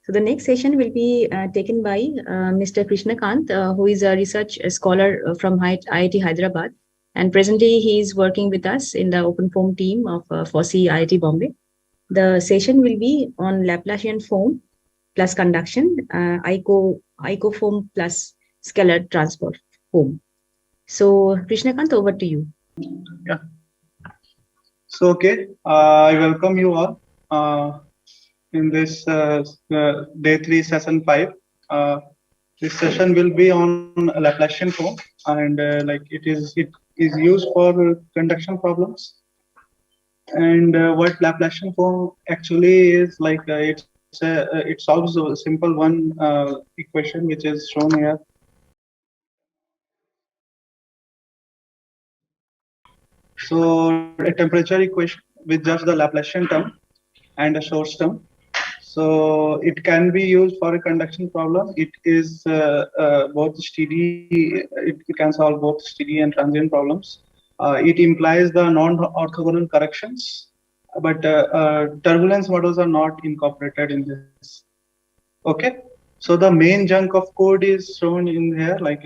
So the next session will be taken by Mr. Krishnakant, who is a research scholar from IIT Hyderabad. And presently he is working with us in the OpenFOAM team of FOSSEE IIT Bombay. The session will be on Laplacian foam plus conduction, IcoFoam plus scalar transport foam. So Krishnakant, over to you. Yeah. So, okay, I welcome you all in this day 3 session 5. This session will be on Laplacian foam, and it is used for conduction problems. And what Laplacian foam actually is like, it solves a simple one equation which is shown here. So a temperature equation with just the Laplacian term and a source term. So it can be used for a conduction problem. It is both steady. It can solve both steady and transient problems. It implies the non-orthogonal corrections, but turbulence models are not incorporated in this. Okay, so the main chunk of code is shown in here, like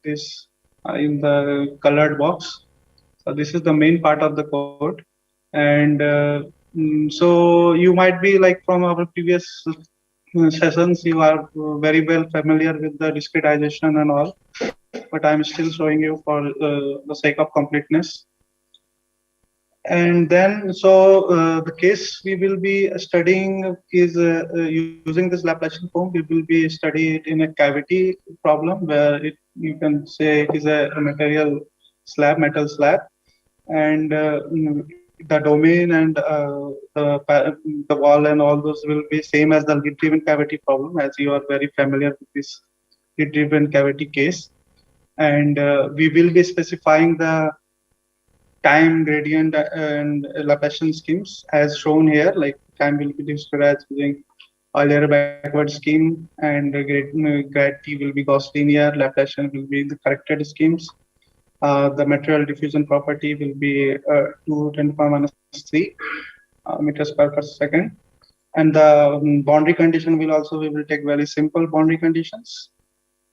this in the colored box. So this is the main part of the code, and so you might be like from our previous sessions, you are very well familiar with the discretization and all, but I'm still showing you for the sake of completeness. And then, so the case we will be studying is using this Laplacian foam. We will be studying it in a cavity problem where you can say it is a material slab, metal slab, and the domain and the wall and all those will be same as the lid-driven cavity problem, as you are very familiar with this lid-driven cavity case. And we will be specifying the time gradient and Laplacian schemes as shown here. Like time will be described using Euler backward scheme, and grad t will be Gauss linear. Laplacian will be the corrected schemes. The material diffusion property will be 2 × 10⁻³ meters per second. And the boundary condition will also, we will take very simple boundary conditions,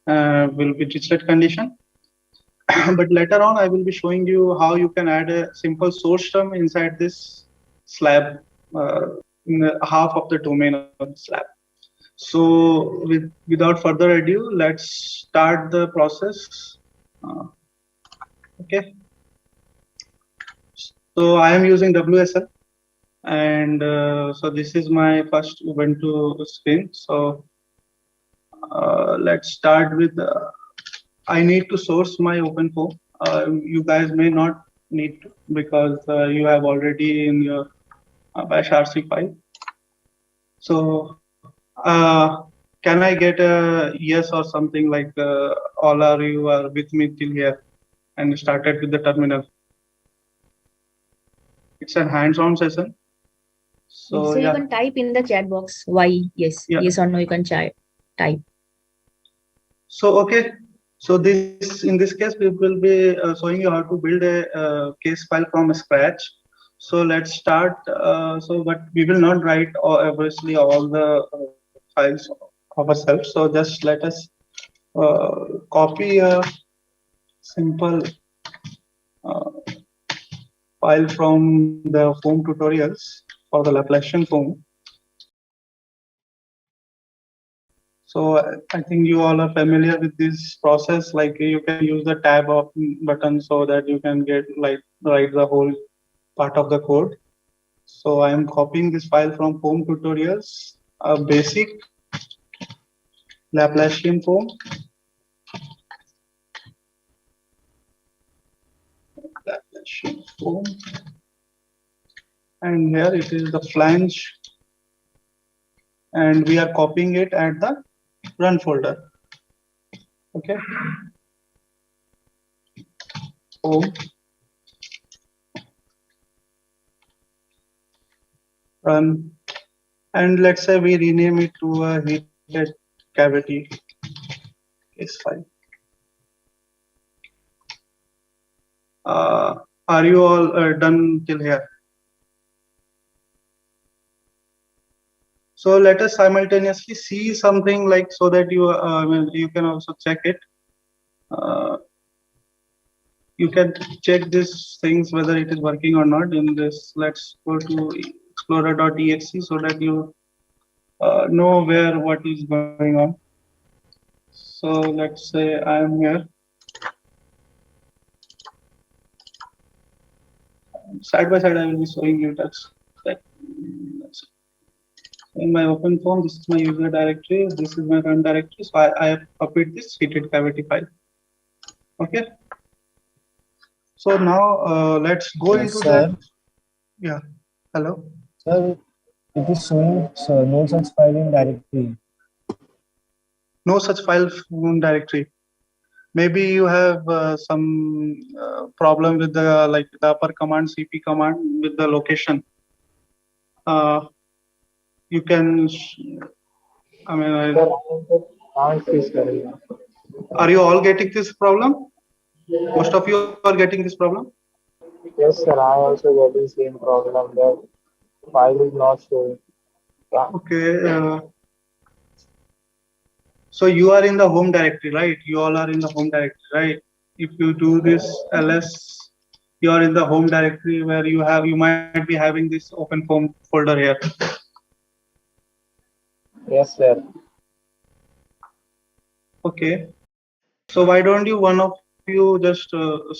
will be Dirichlet condition. But later on, I will be showing you how you can add a simple source term inside this slab, in half of the domain of the slab. So without further ado, let's start the process. Okay. So I am using WSL, and so this is my first Ubuntu screen. So let's start with. I need to source my OpenFOAM. You guys may not need to, because you have already in your bash RC file. So can I get a yes or something like all are you are with me till here and started with the terminal? It's a hands-on session. So yeah, you can type in the chat box why yes, yes or no. You can type. So okay. So this, in this case, we will be showing you how to build a case file from scratch. So let's start. But we will not write obviously all the files ourselves. So just let us copy a simple file from the foam tutorials for the Laplacian foam. So I think you all are familiar with this process. Like you can use the tab button so that you can get like write the whole part of the code. So I am copying this file from foam tutorials, a basic Laplacian foam. Laplacian foam. And here it is the flange. And we are copying it at the run folder. Okay. Foam. Run. And let's say we rename it to a heated cavity case file. Are you all done till here? So let us simultaneously see something like so that you can also check it. Uh, you can check these things whether it is working or not. In this, let's go to explorer.exe so that you know where what is going on. So let's say I am here. Side by side, I will be showing you in my OpenFOAM, this is my user directory, this is my run directory. So I have copied this heated cavity file. Okay. So now let's go Yes, into that. sir. Yeah. Hello. Sir, it is showing sir, no such file in directory. No such file directory. Maybe you have some problem with the like the upper command cp command with the location. Uh, you can. I mean, Sir, I can't see, sir. are you all getting this problem? Most of you are getting this problem. Yes, sir, I also get the same problem. The file is not showing. Yeah. Okay. So you are in the home directory, right? You all are in the home directory, right? If you do this ls, you are in the home directory where you might be having this OpenFOAM folder here. Yes, sir. Okay. So why don't you one of you just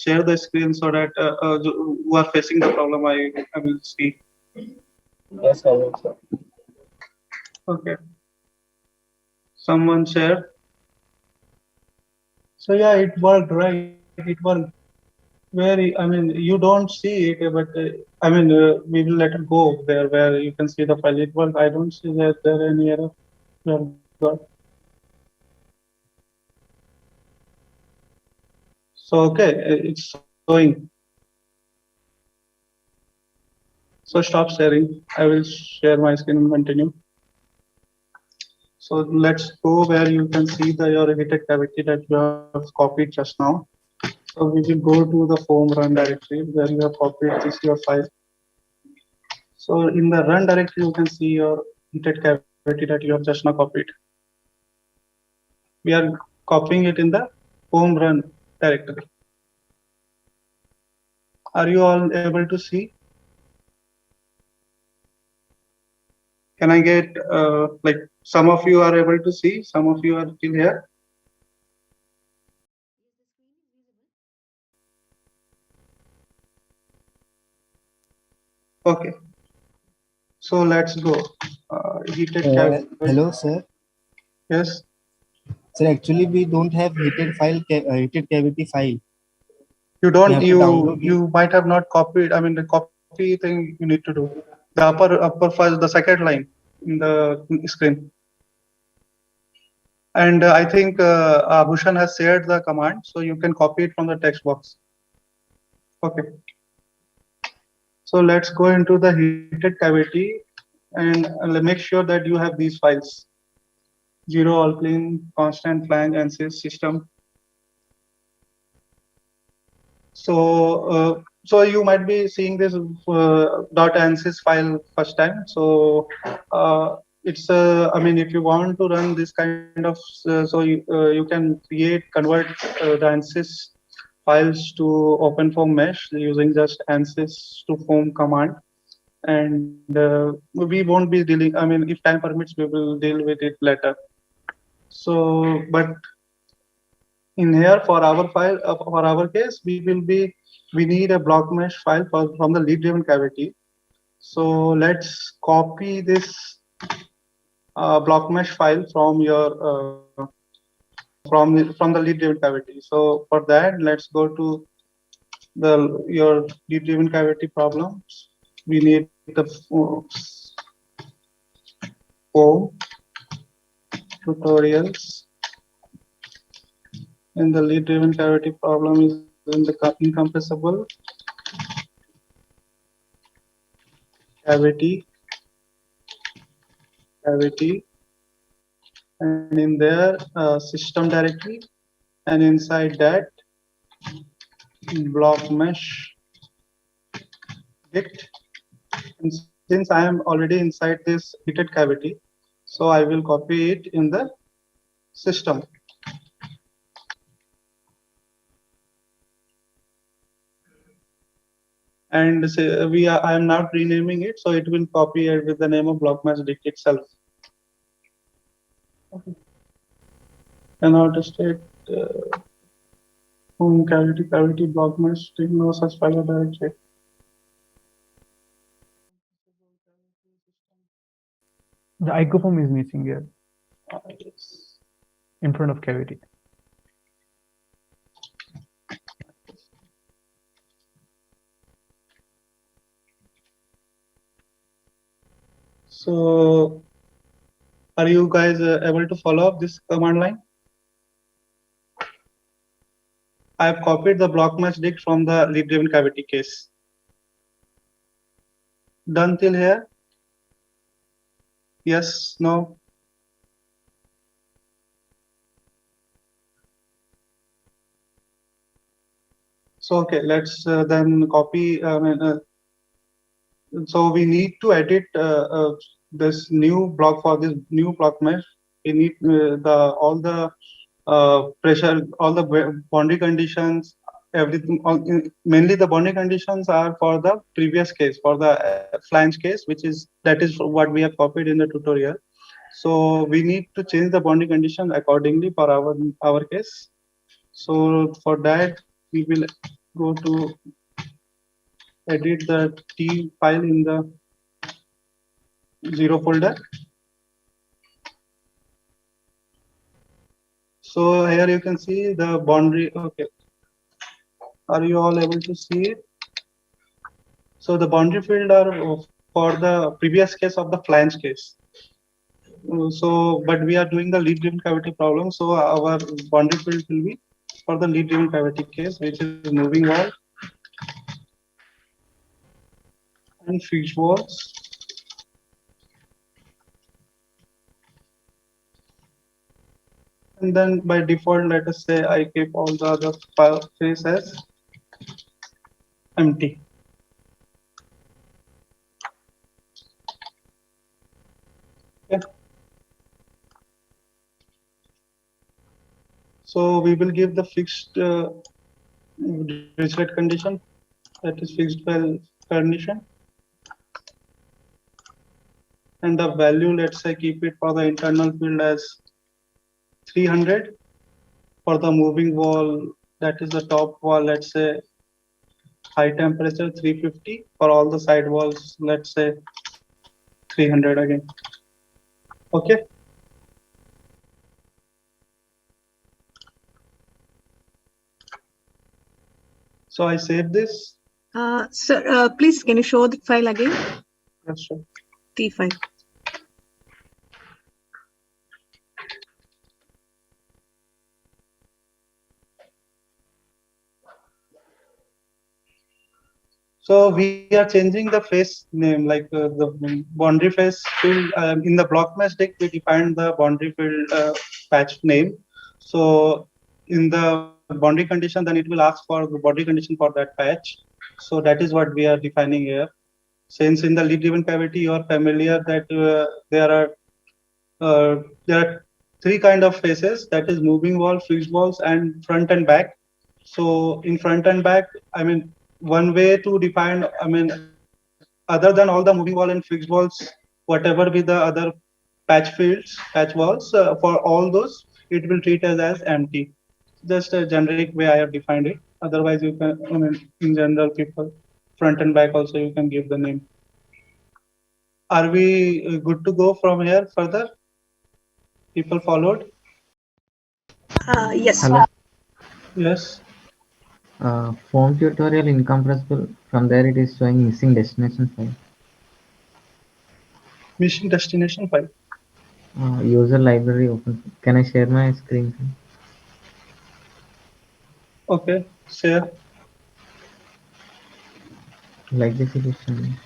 share the screen so that who are facing the problem I will see. Yes, sir. Yes, sir. Okay. Someone share. So yeah, it worked, right? It worked. Very, I mean, you don't see it, but I mean, we will let it go there where you can see the file. It worked. I don't see that there any error. Well, God. So okay, it's showing. So stop sharing. I will share my screen and continue. So let's go where you can see your heated cavity that you have copied just now. So we will go to the foam run directory where you have copied this your file. So in the run directory, you can see your heated cavity that you have just now copied. We are copying it in the foam run directory. Are you all able to see? Can I get like some of you are able to see, some of you are still here? Okay, so let's go. Heated cavity. Hello, sir. Yes. Sir, actually, we don't have heated cavity file. You We don't. have to download it. You might have not copied. I mean, the copy thing you need to do. The upper file, the second line in the screen. And I think Bhushan has shared the command, so you can copy it from the text box. Okay. So let's go into the heated cavity and make sure that you have these files. 0 all clean, constant flange, ANSYS system. So you might be seeing this .ansys file first time. So it's I mean, if you want to run this kind of you can convert the ANSYS files to OpenFOAM mesh using just ANSYS to foam command. And we won't be dealing. I mean, if time permits, we will deal with it later. So, but in here for our file for our case we need a block mesh file from the lead driven cavity. So let's copy this block mesh file from your from the lead driven cavity. So for that, let's go to your lead driven cavity problems. We need the foam tutorials, and the lead driven cavity problem is in the incompressible cavity cavity, and in there system directory, and inside that block mesh git. And since I am already inside this heated cavity, So I will copy it in the system. And say I am not renaming it, so it will copy it with the name of blockmatchdict itself. Okay. And now to state cavity blockmatchdict, no such file or directory. The icofoam is missing here Yes. in front of cavity. So are you guys able to follow up this command line? I have copied the blockmatchdict from the lead-driven cavity case. Done till here? Yes, no? So okay, let's then copy. So we need to edit this new block for this new block mesh. We need all the pressure, all the boundary conditions, everything. Mainly the boundary conditions are for the previous case, for the flange case, that is what we have copied in the tutorial. So we need to change the boundary condition accordingly for our case. So for that we will go to edit the T file in the 0 folder. So here you can see the boundary. Okay, are you all able to see it? So the boundary field are for the previous case of the flange case. So, but we are doing the lead-driven cavity problem. So our boundary field will be for the lead-driven cavity case, which is moving wall and fixed walls. And then by default, let us say I keep all the other face as empty. Okay. So we will give the fixed Dirichlet condition, that is fixed well condition. And the value, let's say, keep it for the internal field as 300. For the moving wall, that is the top wall, let's say high temperature 350. For all the side walls, let's say 300 again. Okay. So I save this. Sir, please can you show the file again? Yes, sure. T file. So we are changing the face name, like the boundary face field in the blockmatchdict. We defined the boundary field patch name. So in the boundary condition, then it will ask for the boundary condition for that patch. So that is what we are defining here. Since in the lead-driven cavity, you are familiar that there are three kind of faces, that is moving wall, fixed walls, and front and back. So in front and back, I mean, one way to define, I mean, other than all the moving wall and fixed walls, whatever be the other patch walls, for all those, it will treat as empty. Just a generic way I have defined it. Otherwise, you can, I mean, in general, people, front and back also, you can give the name. Are we good to go from here further? People followed? Yes. Hello. Yes. Form tutorial incompressible. From there it is showing missing destination file. Mission destination file. User library open. Can I share my screen? Okay, share. Like this it is showing.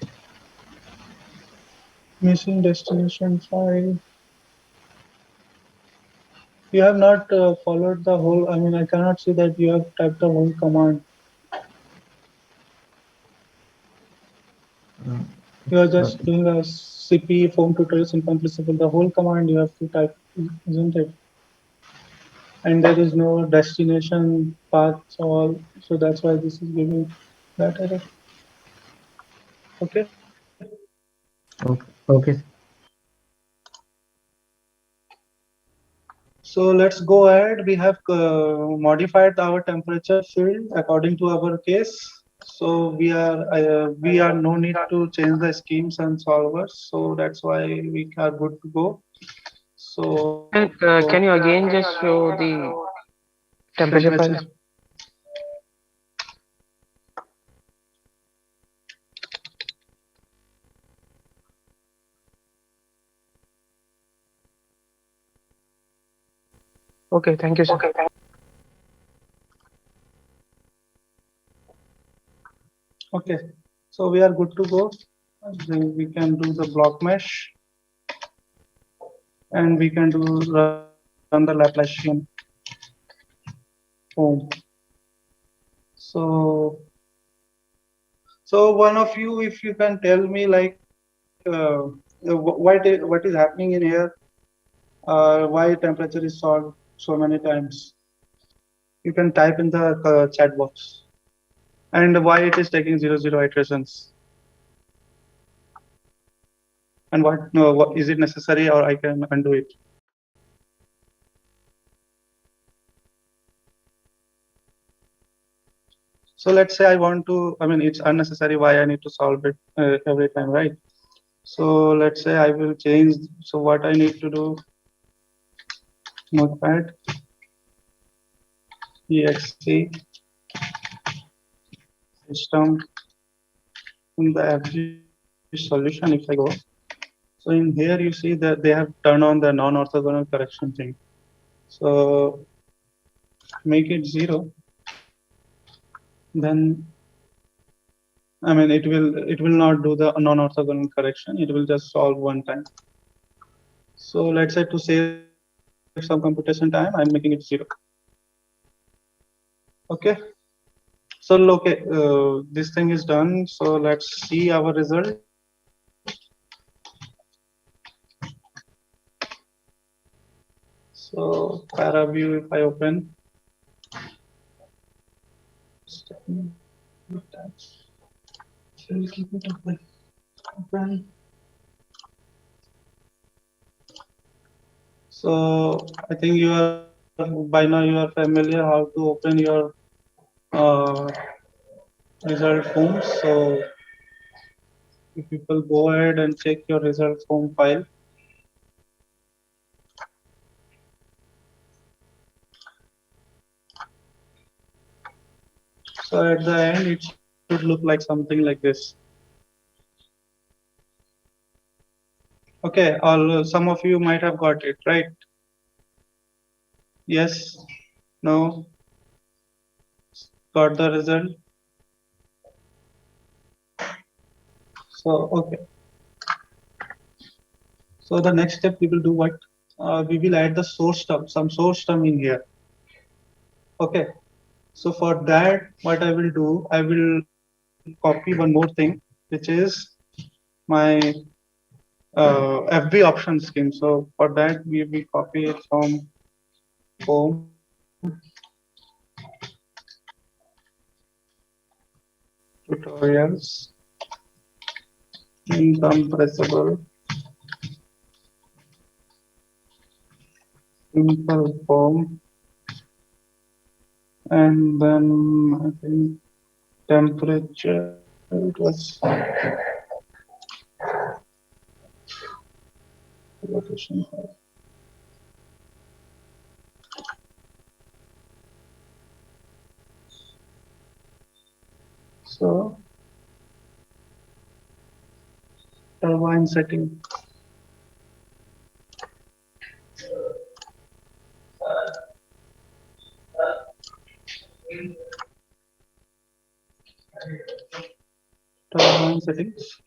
Mission destination file. You have not followed the whole, I mean, I cannot see that you have typed the whole command. You are just doing a CP foam tutorials incompressible. The whole command you have to type, isn't it? And there is no destination path all, so that's why this is giving that error. Okay. Okay. So let's go ahead. We have modified our temperature field according to our case. So we are no need to change the schemes and solvers. So that's why we are good to go. So Can you again just show the temperature files? Okay, thank you, sir. Okay, so we are good to go. Then we can do the block mesh, and we can run the Laplacian foam. So, so one of you, if you can tell me like what is happening in here, why temperature is solved so many times. You can type in the chat box, and why it is taking 0 iterations. And what is it necessary, or I can undo it? So let's say I want to, I mean, it's unnecessary why I need to solve it every time, right? So let's say I will change. So what I need to do, notepad, exe, system, in the FG solution, if I go. So in here, you see that they have turned on the non-orthogonal correction thing. So make it 0. Then, I mean, it will not do the non-orthogonal correction. It will just solve one time. So let's say to save some computation time, I'm making it 0. Okay. So okay, this thing is done. So let's see our result. So ParaView, if I open. We'll keep it open. So I think you are by now you are familiar how to open your result forms. So if people go ahead and check your result form file. So at the end, it should look like something like this. Okay, some of you might have got it, right? Yes, no, got the result. So, okay. So the next step we will do what? We will add the source term, some source term in here. Okay. So for that, what I will do, I will copy one more thing, which is my FB option scheme. So for that, we will copy it from home. Tutorials, incompressible, simple form, and then I think temperature, it was location. So turbine setting. Turbine settings.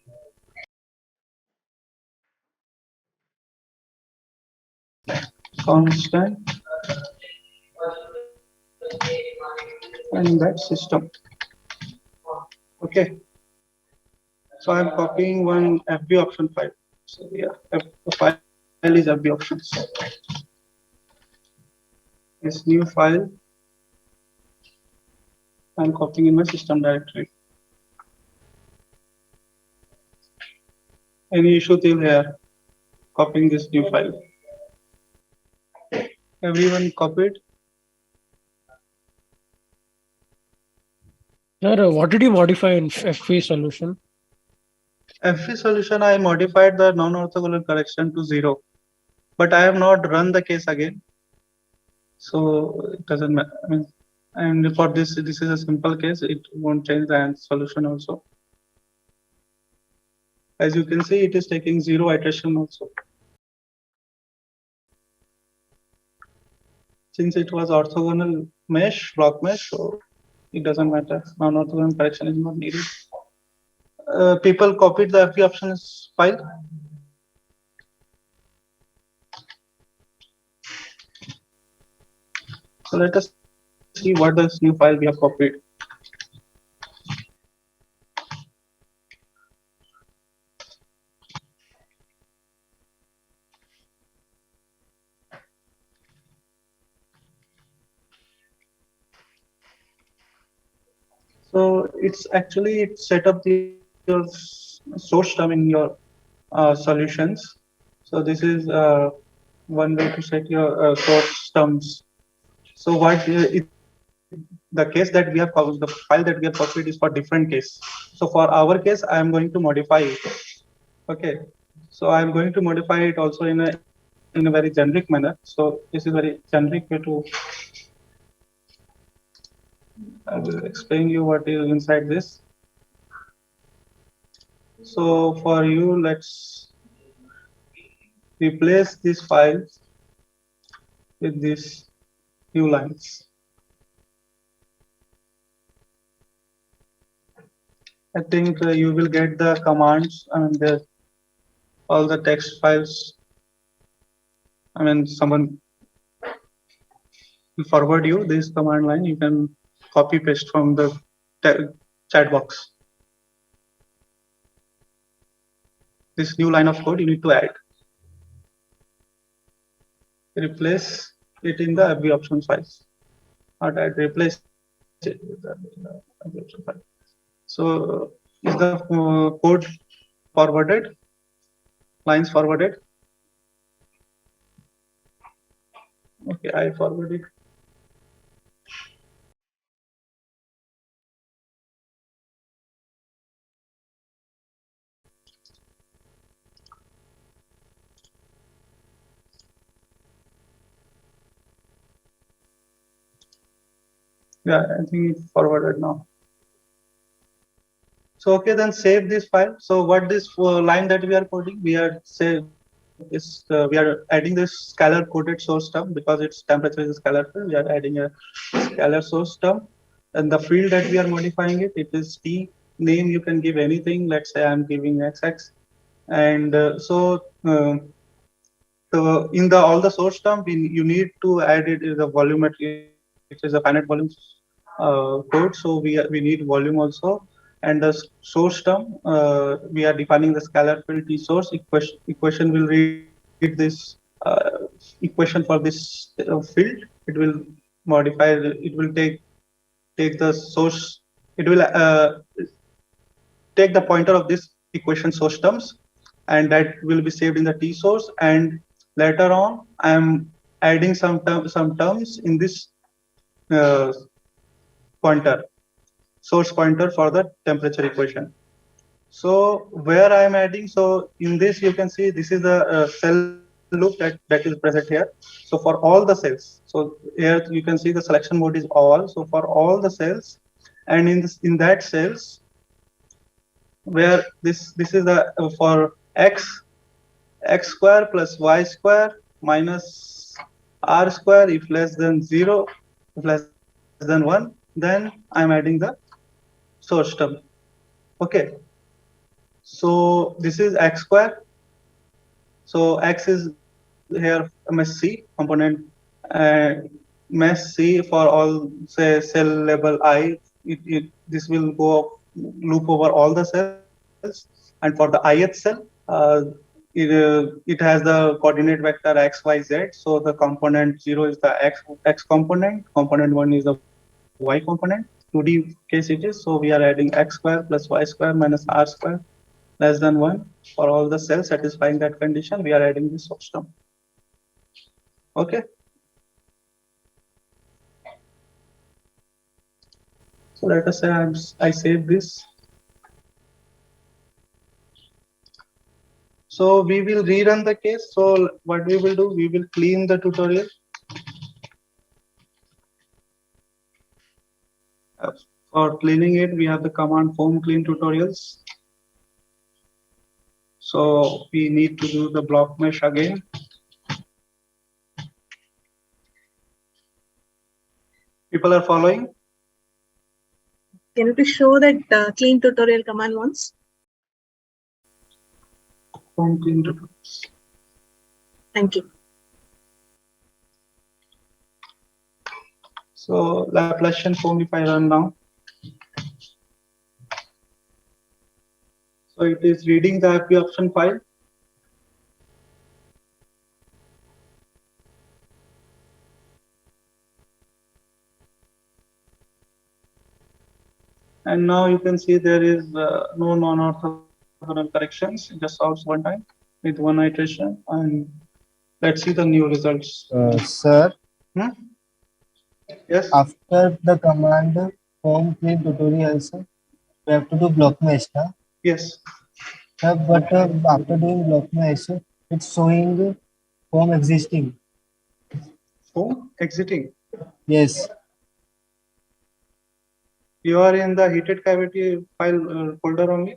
Constant. And that system. Okay. So I'm copying one FB option file. So yeah, the file is FB options. This new file I'm copying in my system directory. Any issue till here? Copying this new file. Everyone copied? Sir, what did you modify in FV solution? FV solution, I modified the non-orthogonal correction to 0, but I have not run the case again. So it doesn't matter. I mean, and for this is a simple case. It won't change the solution also. As you can see, it is taking 0 iteration also. Since it was orthogonal mesh, block mesh, so it doesn't matter. Non-orthogonal correction is not needed. People copied the FV options file. So let us see what this new file we have copied. So it's actually it set up your source term in your solutions. So this is one way to set your source terms. So what the case that we have the file that we have copied is for different case. So for our case, I am going to modify it. Okay. So I am going to modify it also in a very generic manner. So this is very generic way to. I will explain you what is inside this. So for you, let's replace this file with these new lines. I think you will get the commands and all the text files. I mean, someone will forward you this command line. You can copy paste from the chat box. This new line of code you need to add. Replace it in the FB options files. Not add, replace it with the FB option file. So is the code forwarded? Lines forwarded? Okay, I forwarded. Yeah, I think it's forwarded now. So okay, then save this file. So what this line that we are coding, we are we are adding this scalar coded source term because its temperature is a scalar field. We are adding a scalar source term, and the field that we are modifying it is T name. You can give anything. Let's say I'm giving XX, and so in the all the source term, you need to add it is a volumetric. It is a finite volume code, so we need volume also. And the source term, we are defining the scalar field T source equation will read this equation for this field. It will modify. It will take the source. It will take the pointer of this equation source terms, and that will be saved in the T source. And later on, I am adding some terms in this pointer, source pointer for the temperature equation. So where I am adding, so in this you can see this is the cell loop that is present here. So for all the cells, so here you can see the selection mode is all. So for all the cells, and in that cells, where this is the for x square plus y square minus r square if less than 0, if less than 1, then I'm adding the source term. Okay. So this is x square. So x is here mesh C component, mesh C for all say cell level I. This will go loop over all the cells. and for the ith cell, it has the coordinate vector x, y, z. So the component 0 is the x component, component 1 is the y component. 2D case it is. So we are adding x square plus y square minus r square less than 1 for all the cells satisfying that condition. We are adding this source term. Okay. So let us say I save this. So we will rerun the case. So what we will do, we will clean the tutorial. For cleaning it, we have the command foam clean tutorials. So we need to do the block mesh again. People are following? Can you please show that clean tutorial command once? Foam clean tutorials. Thank you. So Laplacian foam, if I run now. So it is reading the IP option file. And now you can see there is no non-orthogonal corrections. It just solves one time with one iteration. And let's see the new results. Sir, Yes. after the command foam clean tutorials, we have to do block mesh. Huh? Yes. But after doing block mesh, it's showing foam existing. Foam exiting. Yes. You are in the heated cavity file folder only.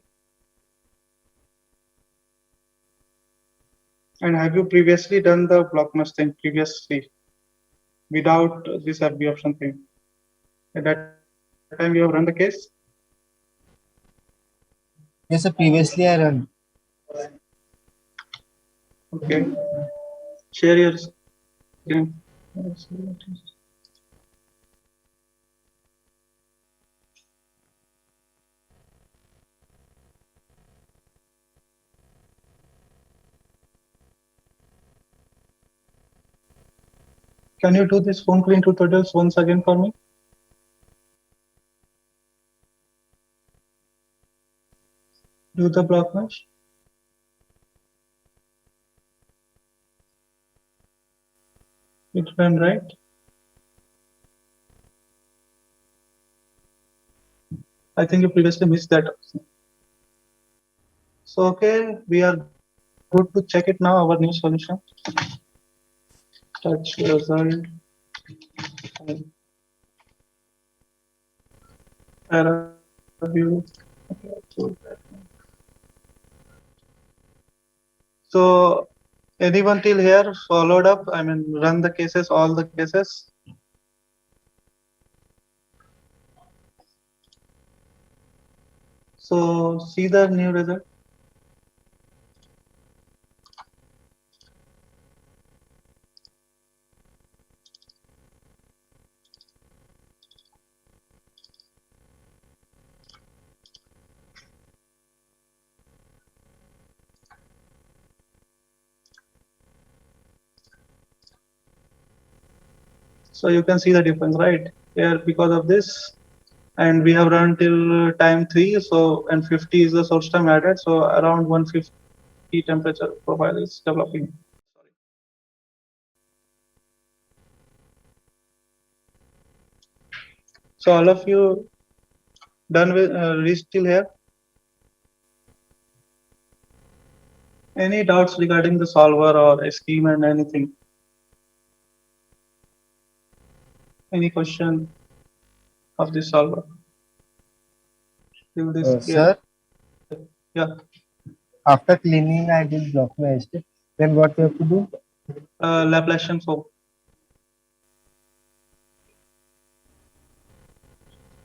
And have you previously done the block mesh thing previously without this RB option thing? At that time you have run the case? Yes, sir, previously I run. Okay. Share your screen. Can you do this foam clean tutorials once again for me? Do the block mesh. It ran right. I think you previously missed that. So okay, we are good to check it now. Our new solution. Touch result. Error view. Okay, so anyone till here followed up? I mean, run the cases, all the cases. So see the new result. So you can see the difference, right? Here because of this, and we have run till time 3. So and 50 is the source time added. So around 150 temperature profile is developing. So all of you done with reached till here? Any doubts regarding the solver or a scheme and anything? Any question of this solver? Till this Sir, yeah. after cleaning, I did block mesh. Then what we have to do? Laplacian foam.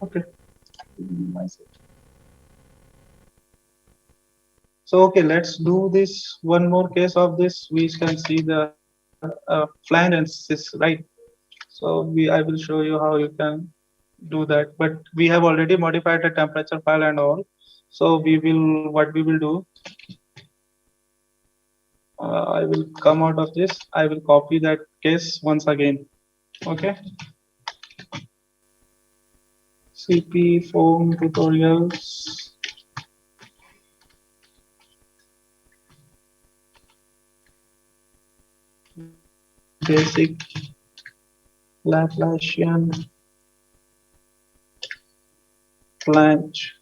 Okay. So okay, let's do this one more case of this. We can see the flange analysis, right? So I will show you how you can do that. But we have already modified the temperature file and all. So what we will do, I will come out of this. I will copy that case once again. Okay. CP foam tutorials. Basic Laplacian flange.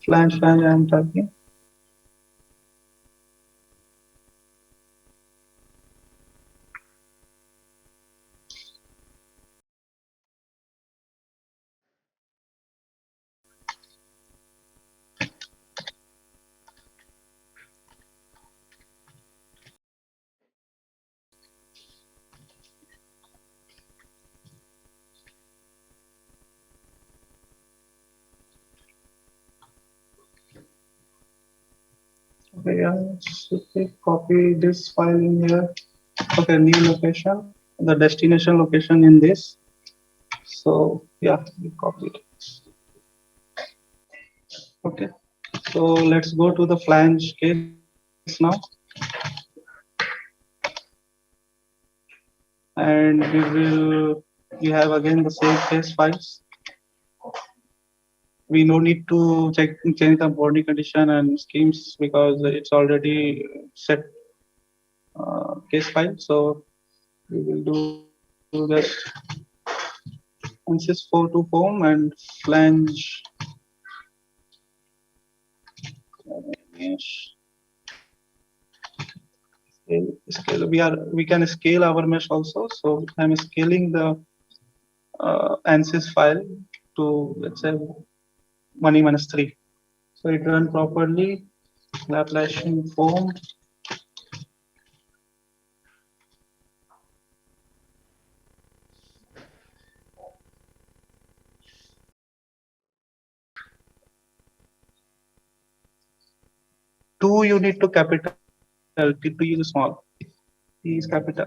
Flange I'm talking. Okay, yeah, so copy this file in here. Okay, new location, the destination location in this. So yeah, we copied. Okay, so let's go to the flange case now. And we have again the same case files. We no need to change the boundary condition and schemes because it's already set case file. So we will do this insys 42 foam and flange scale. We can scale our mesh also. So I'm scaling the ANSYS file to, let's say, 1e minus 3. So it run properly. LaplacianFoam. Two you need to capital, T2 is small, T is capital.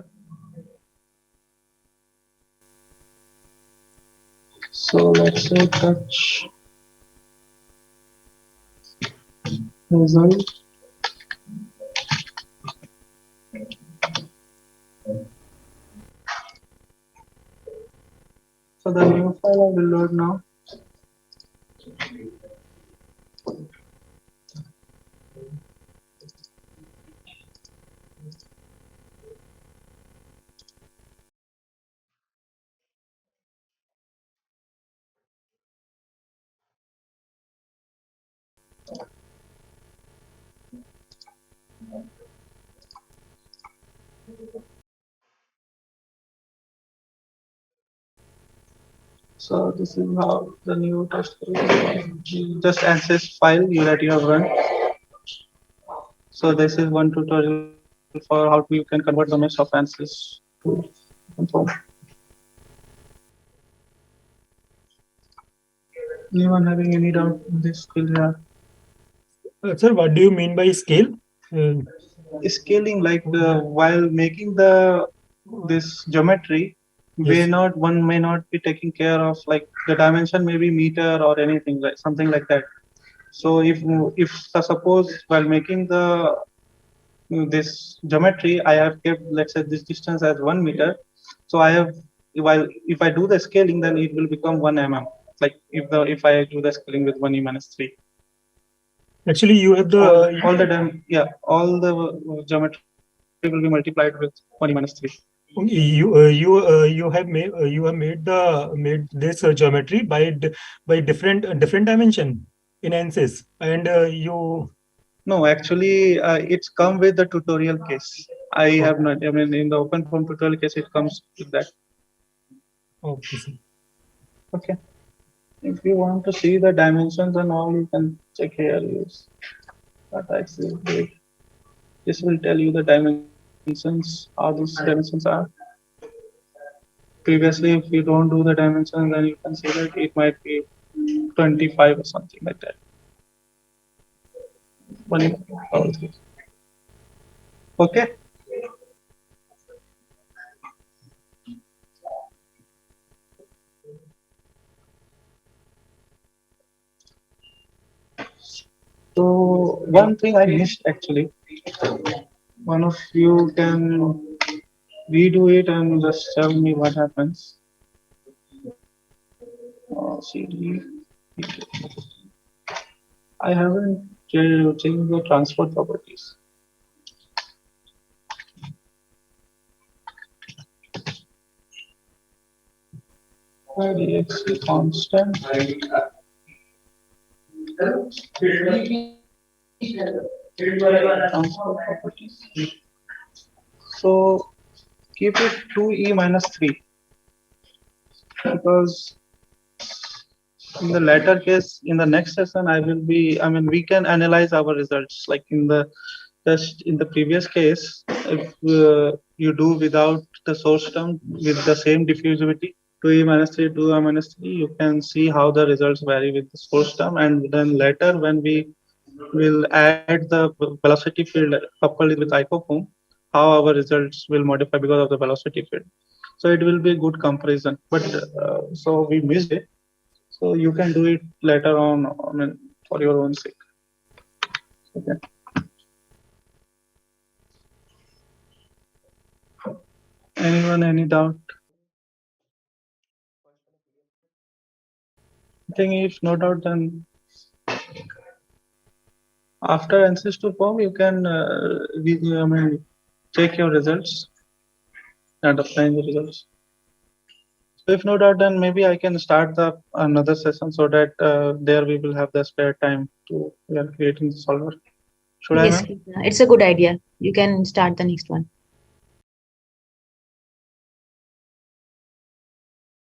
So let's say touch result. So the new file I will load now. So this is how the new test just access file that you have run. So this is one tutorial for how you can convert the mesh of ANSYS to OpenFOAM. Anyone having any doubt in this skill here? Sir, what do you mean by scale? Scaling, like while making this geometry, Yes. one may not be taking care of, like, the dimension may be meter or anything, like something like that. So if suppose while making this geometry, I have kept, let's say, this distance as 1 meter. So I have, if I do the scaling, then it will become 1 mm. Like if I do the scaling with 1e minus 3. Actually, you have the all the geometry will be multiplied with 1e minus 3. You have made this geometry by different dimension in ANSYS, and you. No, actually, it's come with the tutorial case. I have not. I mean, in the OpenFOAM tutorial case, it comes with that. Okay, sir. Okay. If you want to see the dimensions and all, you can check here. Use that axis. This will tell you the dimensions, how these dimensions are. Previously, if you don't do the dimensions, then you can see that it might be 25 or something like that. Okay. So one thing I missed actually. One of you can redo it and just tell me what happens. CD. I haven't changed the transport properties. DXC constant. Transport properties. So keep it 2e minus 3 because in the latter case, in the next session, we can analyze our results. Like in the previous case, if you do without the source term with the same diffusivity, 2e minus 3, 2e minus 3, you can see how the results vary with the source term. And then later, when we will add the velocity field coupled with icofoam, how our results will modify because of the velocity field. So it will be a good comparison. But so we missed it. So you can do it later on, for your own sake. Okay. Anyone, any doubt? I think if no doubt, then after answers to form, you can check your results and apply the results. So if no doubt, then maybe I can start another session so that there we will have the spare time to creating the solver. Should Yes, I? it's a good idea. You can start the next one.